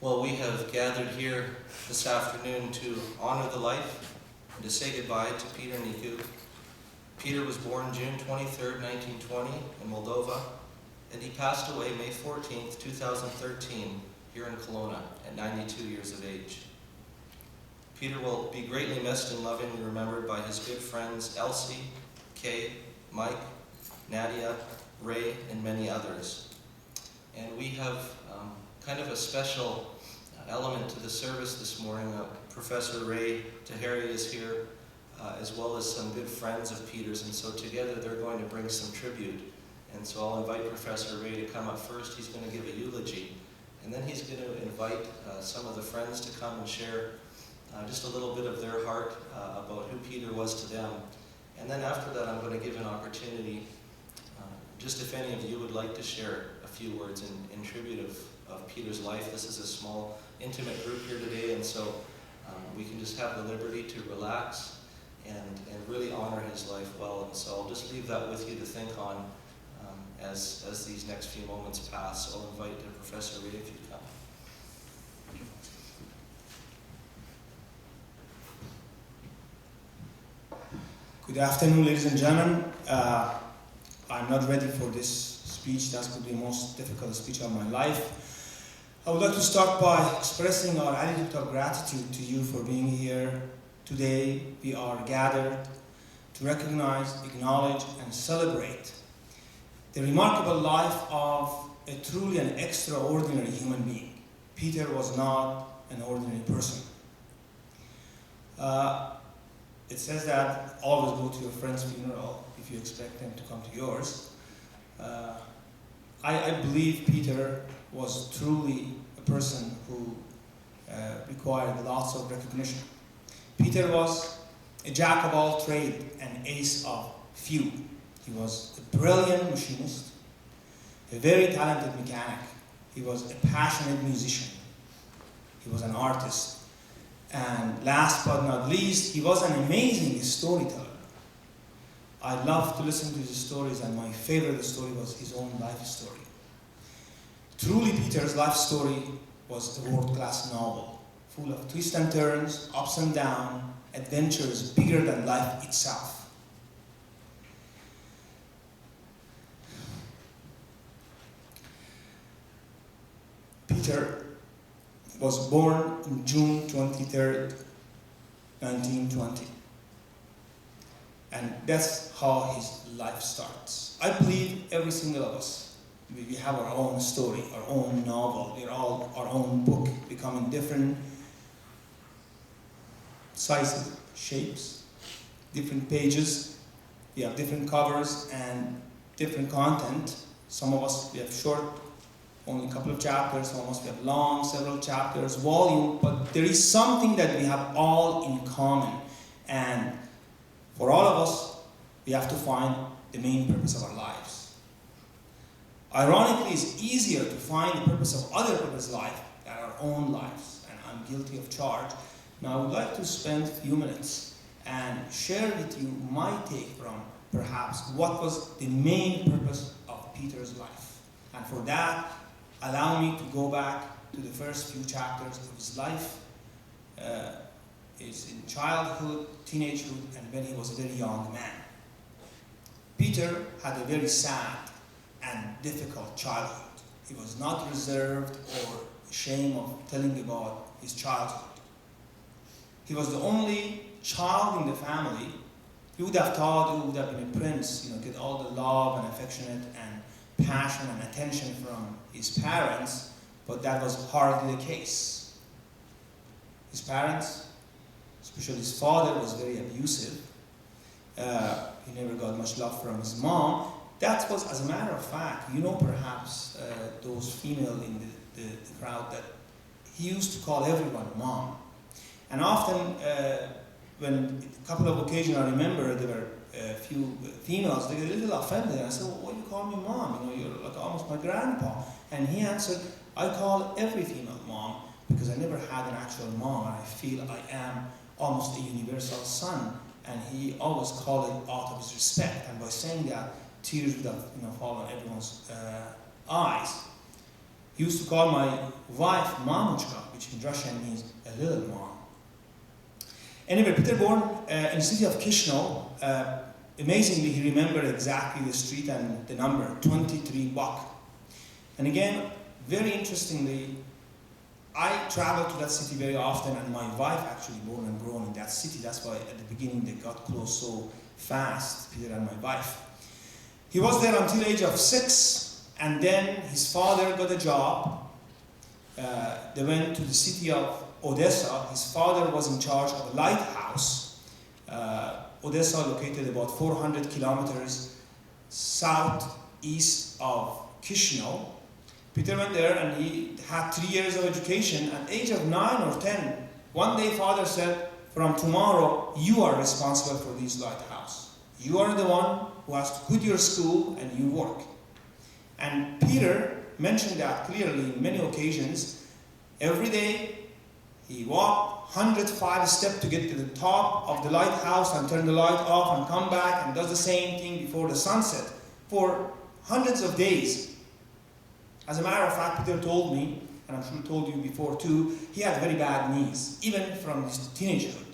Well, we have gathered here this afternoon to honor the life and to say goodbye to Peter Nicu. Peter was born June 23rd, 1920 in Moldova, and he passed away May 14th, 2013 here in Kelwona at 92 years of age. Peter will be greatly missed and lovingly remembered by his good friends Elsie, Kay, Mike, Nadia, Ray, and many others. And we have kind of a special element to the service this morning. Professor Ray Taheri is here, as well as some good friends of Peter's, and so together they're going to bring some tribute. And so I'll invite Professor Ray to come up first. He's going to give a eulogy, and then he's going to invite some of the friends to come and share just a little bit of their heart about who Peter was to them. And then after that, I'm going to give an opportunity, just if any of you would like to share a few words in tribute of Peter's life. This is a small, intimate group here today, and so we can just have the liberty to relax and really honor his life well. And so I'll just leave that with you to think on as these next few moments pass. So I'll invite Professor Ray if you'd come. Good afternoon, ladies and gentlemen. I'm not ready for this speech. That's going to be the most difficult speech of my life. I would like to start by expressing our attitude of gratitude to you for being here today. We are gathered to recognize, acknowledge, and celebrate the remarkable life of a truly an extraordinary human being. Peter was not an ordinary person. It says that always go to your friend's funeral if you expect them to come to yours. I believe Peter was truly a person who required lots of recognition. Peter was a jack of all trades and ace of few. He was a brilliant machinist, a very talented mechanic. He was a passionate musician. He was an artist. And last but not least, he was an amazing storyteller. I loved to listen to his stories, and my favorite story was his own life story. Truly, Peter's life story was a world-class novel, full of twists and turns, ups and downs, adventures bigger than life itself. Peter was born on June 23rd, 1920. And that's how his life starts. I believe every single of us, we have our own story, our own novel, we're all our own book, becoming different sizes, shapes, different pages. We have different covers and different content. Some of us, we have short, only a couple of chapters. Some of us, we have long, several chapters, volume, but there is something that we have all in common. And for all of us, we have to find the main purpose of our lives. Ironically, it's easier to find the purpose of other people's life than our own lives, and I'm guilty of charge. Now, I would like to spend a few minutes and share with you my take from perhaps what was the main purpose of Peter's life. And for that, allow me to go back to the first few chapters of his life. It's in childhood, teenagehood, and when he was a very young man. Peter had a very sad and difficult childhood. He was not reserved or ashamed of telling about his childhood. He was the only child in the family. He would have thought he would have been a prince, get all the love and affectionate and passion and attention from his parents, but that was hardly the case. His parents, especially his father, was very abusive. He never got much love from his mom. That was, as a matter of fact, perhaps those female in the crowd, that he used to call everyone mom. And often, when a couple of occasions I remember, there were a few females, they were a little offended. And I said, well, why do you call me mom? You're like almost my grandpa. And he answered, I call every female mom because I never had an actual mom, and I feel I am almost a universal son. And he always called it out of his respect. And by saying that, tears would have fallen on everyone's eyes. He used to call my wife Mamuchka, which in Russian means a little mom. Anyway, Peter born in the city of Chisinau. Amazingly, he remembered exactly the street and the number, 23 block. And again, very interestingly, I traveled to that city very often, and my wife actually born and grown in that city. That's why at the beginning they got close so fast, Peter and my wife. He was there until the age of 6, and then his father got a job. They went to the city of Odessa. His father was in charge of a lighthouse. Odessa, located about 400 kilometers southeast of Chisinau. Peter went there and he had 3 years of education. At the age of 9 or 10, one day father said, from tomorrow you are responsible for this lighthouse. You are the one who has to quit your school and you work. And Peter mentioned that clearly in many occasions. Every day he walked 105 steps to get to the top of the lighthouse and turn the light off and come back and does the same thing before the sunset for hundreds of days. As a matter of fact, Peter told me, and I'm sure he told you before too, he had very bad knees, even from his teenagehood.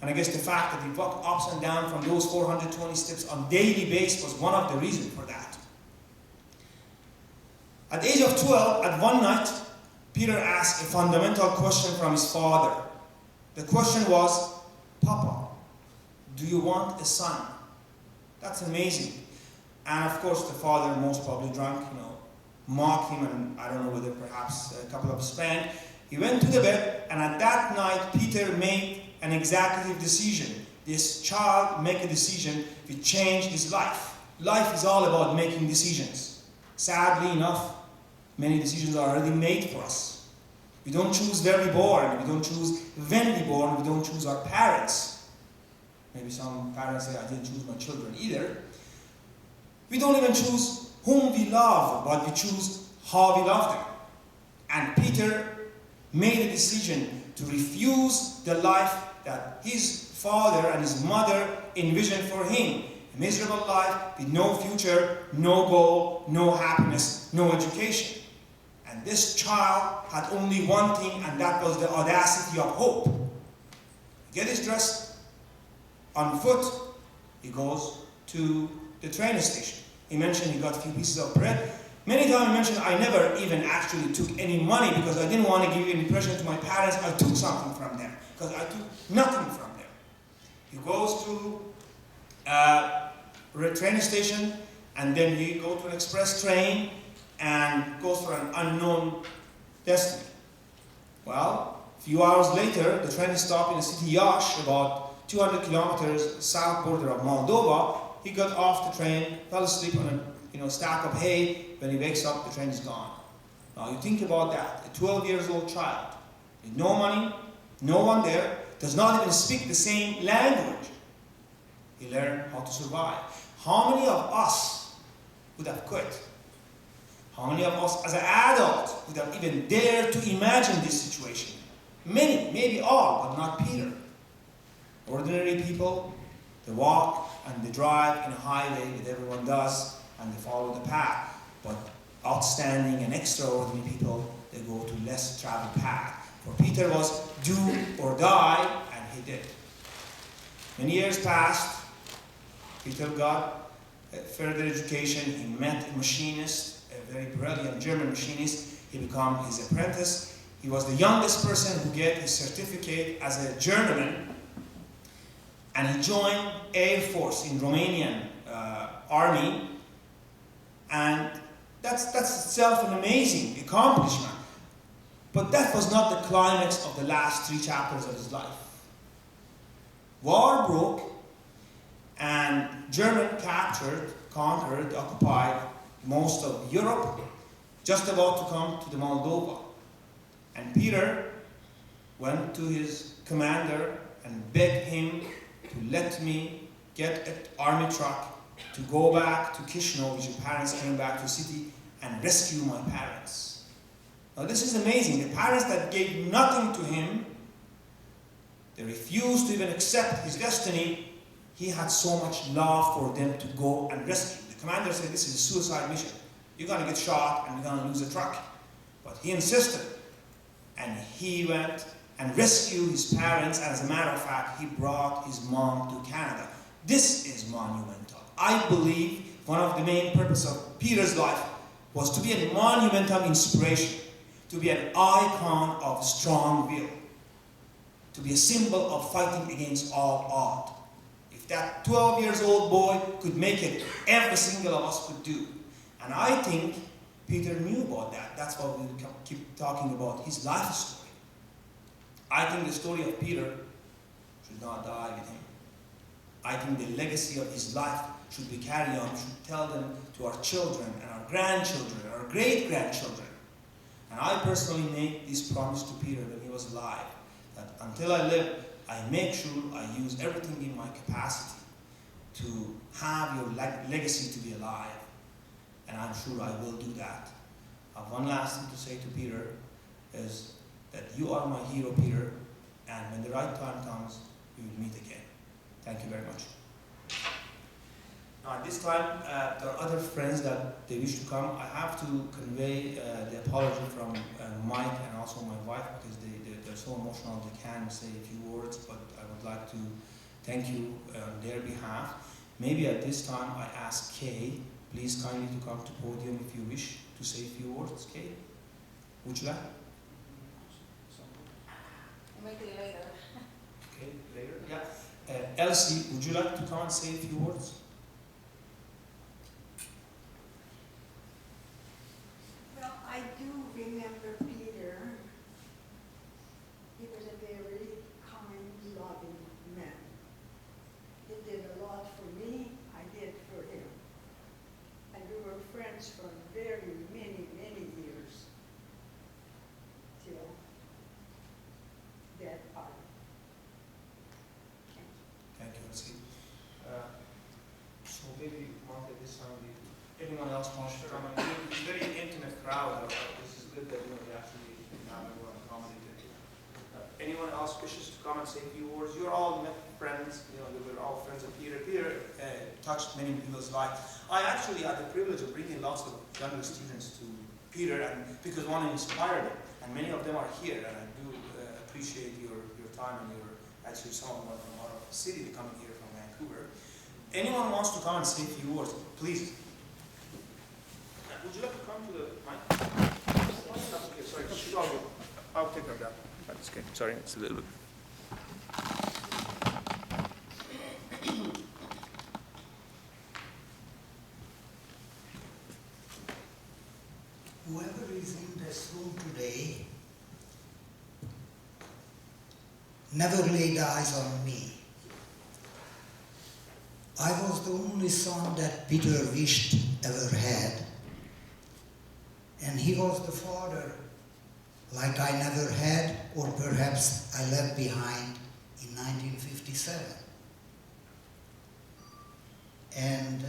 And I guess the fact that he walked ups and down from those 420 steps on a daily basis was one of the reasons for that. At the age of 12, at one night, Peter asked a fundamental question from his father. The question was, Papa, do you want a son? That's amazing. And of course the father, most probably drunk, mocked him, and I don't know whether perhaps a couple of spank. He went to the bed, and at that night Peter made an executive decision. This child made a decision to change his life. Life is all about making decisions. Sadly enough, many decisions are already made for us. We don't choose where we born, we don't choose when we born, we don't choose our parents. Maybe some parents say, I didn't choose my children either. We don't even choose whom we love, but we choose how we love them. And Peter made a decision to refuse the life that his father and his mother envisioned for him. A miserable life with no future, no goal, no happiness, no education. And this child had only one thing, and that was the audacity of hope. He gets dressed on foot, he goes to the train station. He mentioned he got a few pieces of bread. Many times he mentioned, I never even actually took any money because I didn't want to give an impression to my parents I took something from them, because I took nothing from them. He goes to a train station, and then he goes to an express train and goes for an unknown destiny. Well, a few hours later, the train stopped in the city Yash, about 200 kilometers south border of Moldova. He got off the train, fell asleep on a stack of hay. When he wakes up, the train is gone. Now you think about that. A 12-year-old child with no money, no one there, does not even speak the same language. He learned how to survive. How many of us would have quit? How many of us as an adult would have even dared to imagine this situation? Many, maybe all, but not Peter. Ordinary people, they walk and they drive in a highway that everyone does, and they follow the path. But outstanding and extraordinary people, they go to less traveled path. For Peter was do or die, and he did. Many years passed. Peter got further education. He met a machinist, a very brilliant German machinist. He became his apprentice. He was the youngest person who got his certificate as a journeyman. And he joined Air Force in Romanian army, and that's itself an amazing accomplishment. But that was not the climax of the last 3 chapters of his life. War broke, and German conquered, occupied most of Europe, just about to come to the Moldova. And Peter went to his commander and begged him to let me get an army truck to go back to Chisinau, which his parents came back to the city, and rescue my parents. Now this is amazing. The parents that gave nothing to him, they refused to even accept his destiny. He had so much love for them to go and rescue. The commander said, this is a suicide mission. You're going to get shot and you're going to lose a truck. But he insisted, and he went and rescued his parents, and as a matter of fact, he brought his mom to Canada. This is monumental. I believe one of the main purposes of Peter's life was to be a monumental inspiration, to be an icon of strong will, to be a symbol of fighting against all odds. If that 12 years old boy could make it, every single of us could do. And I think Peter knew about that. That's why we keep talking about his life story. I think the story of Peter should not die with him. I think the legacy of his life should be carried on. We should tell them to our children and our grandchildren, our great-grandchildren. And I personally made this promise to Peter when he was alive, that until I live, I make sure I use everything in my capacity to have your legacy to be alive. And I'm sure I will do that. One last thing to say to Peter is that you are my hero, Peter, and when the right time comes, we will meet again. Thank you very much. Now, at this time, there are other friends that they wish to come. I have to convey the apology from Mike and also my wife, because they're so emotional they can't say a few words, but I would like to thank you on their behalf. Maybe at this time I ask Kay, please kindly to come to podium if you wish to say a few words. Kay, would you like? Maybe later. Okay, later, yeah. Elsie, would you like to come and say a few words? Well, I do remember Peter. He was a very kind, loving man. He did a lot for me, I did for him. And we were friends for very many, many years. Till that part. Thank you, Elsie. So maybe, Mark, at this time, anyone else wants to come? It's a very intimate crowd. This is good that we actually have everyone accommodated. Anyone else wishes to come and say a few words? You're all friends. You know, we're all friends of Peter. Peter touched many people's lives. I actually had the privilege of bringing lots of younger students to Peter, and because I want to inspire them, and many of them are here, and I do appreciate your time and your, actually some of them are from our city, they coming here from Vancouver. Anyone wants to come and say a few words, please. Would you like to come to the mic? Okay, sorry, she's all good. I'll take her down. That's okay. Sorry, it's a little bit. Whoever is in this room today never laid eyes on me. I was the only son that Peter wished ever had, and he was the father like I never had, or perhaps I left behind in 1957. And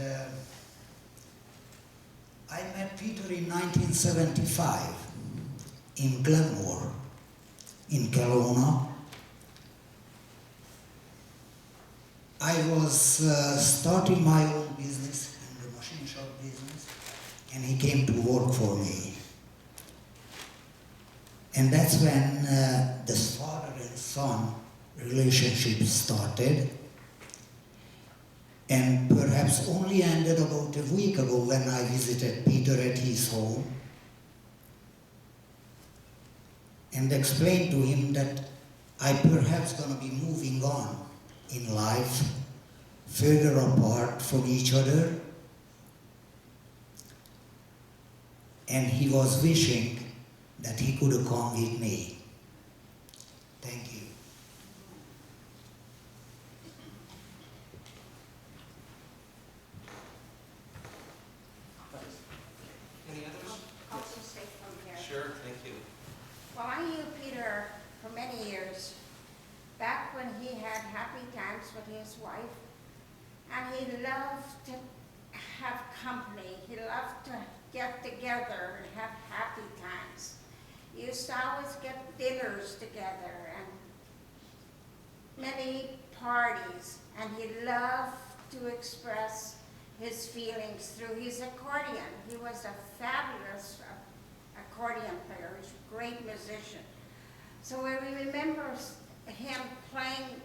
I met Peter in 1975 in Glenmore, in Kelwona. I was starting my own business, in the machine shop business, and he came to work for me. And that's when this father and son relationship started, and perhaps only ended about a week ago when I visited Peter at his home and explained to him that I perhaps gonna be moving on in life, further apart from each other, and he was wishing that he could come with me. Thank you. Any others? Also say from here. Sure, thank you. Well, I knew Peter for many years, back when he had happy times with his wife, and he loved to have company. He loved to get together and have happy times. He used to always get dinners together and many parties, and he loved to express his feelings through his accordion. He was a fabulous accordion player. musician. So we remember him playing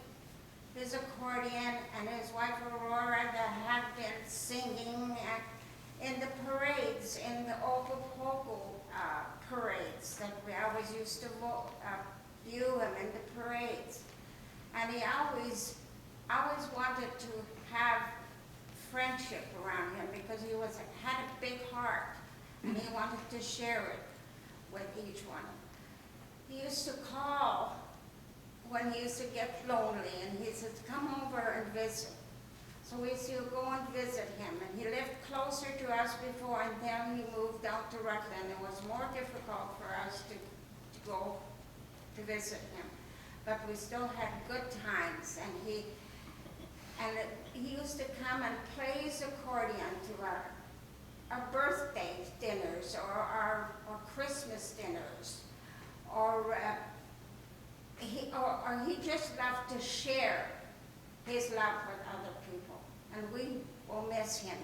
his accordion and his wife Aurora that had been singing in the parades, in the Ogopogo parades that we always used to view him in the parades. And he always wanted to have friendship around him because he had a big heart and he wanted to share it with each one. He used to call when he used to get lonely and he said, come over and visit. So we used to go and visit him, and he lived closer to us before, and then he moved out to Rutland. It was more difficult for us to go to visit him. But we still had good times, and he used to come and play his accordion to our birthday dinners or our Christmas dinners, or he just loved to share his love with other people, and we will miss him